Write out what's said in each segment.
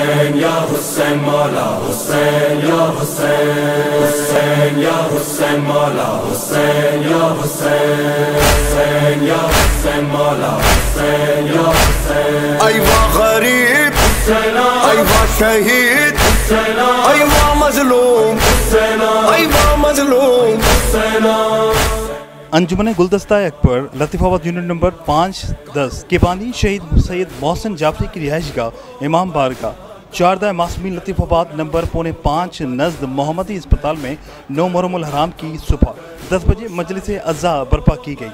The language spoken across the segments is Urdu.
حسین یا حسین مولا حسین یا حسین حسین یا حسین مولا حسین یا حسین حسین یا حسین مولا حسین یا حسین ایوا غریب ایوا شہید ایوا مظلوم ایوا مظلوم. انجمن گلدستہ اکبر لطیف آباد یونٹ نمبر 5-10 کے بانی شہید سید محسن جعفری کی رہائش گاہ امام بارگاہ چاردہ معصومین لطیف آباد نمبر 4.5 نزد محمدی اسپتال میں 9 محرم الحرام کی صبح 10 بجے مجلس عزا برپا کی گئی،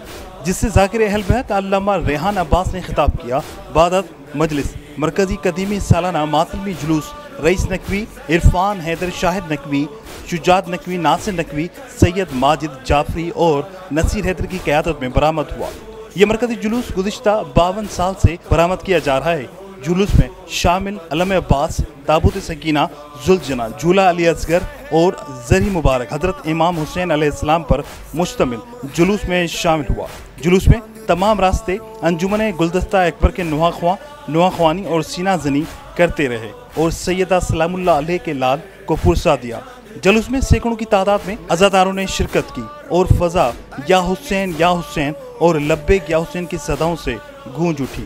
جس سے ذاکر اہل بیت علامہ ریحان عباس نے خطاب کیا. بعد مجلس مرکزی قدیمی سالانہ ماتمی جلوس رئیس نقوی عرفان حیدر شاہد نقوی، شجاعت نقوی، ناصر نقوی، سید ماجد جعفری اور نصیر حیدر کی قیادت میں برآمد ہوا. یہ مرکزی جلوس گزشتہ 52 سال سے برآمد کیا جا رہا ہے. جلوس میں شامل علم عباس، تابوت سکینہ، ذوالجناح، جھولا علی اصغر اور زرعی مبارک حضرت امام حسین علیہ السلام پر مشتمل جلوس میں شامل ہوا. جلوس میں تمام راستے انجمن گلدستہ اکبر کے نواں خوانی اور سینہ زنی کرتے رہے اور سیدہ سلام اللہ علیہ کے لال کو پرسا دیا. جلوس میں سینکڑوں کی تعداد میں عزاداروں نے شرکت کی اور فضا یا حسین اور لبیک یا حسین کی صداؤں سے گونج اٹھی.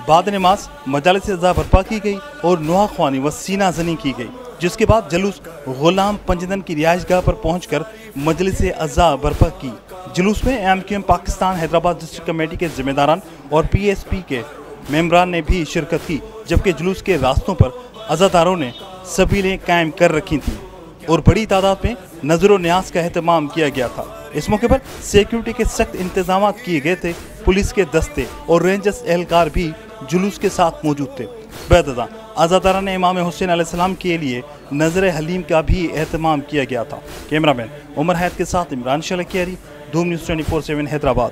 بعد نماز مجالس عزا برپا کی گئی اور نواں خوانی و سینہ زنی کی گئی، جس کے بعد جلوس غلام پنجدن کی رہائش گاہ پر پہنچ کر مجلس عزا برپا کی. جلوس میں MQM Pakistan Hyderabad district committee کے ذمہ داران اور PSP کے ممبران نے بھی شرکت کی، جبکہ جلوس کے راستوں پر عزاداروں نے سبیلیں قائم کر رکھی تھیں اور بڑی تعداد میں نظر و نیاز کا اہتمام کیا گیا تھا. اس موقع پر سیکیورٹی کے سخت انتظامات کیے گئے تھے. پولیس کے دستے اور رینجرز اہلکار بھی جلوس کے ساتھ موجود تھے. بعد ازاں عزاداران امام حسین علیہ السلام کے لیے نظر حلیم کا بھی اہتمام کیا گیا تھا. کیمرہ مین عمر حید کے ساتھ عمران شلکیاری، دھوم نیوز 24/7 حیدرآباد.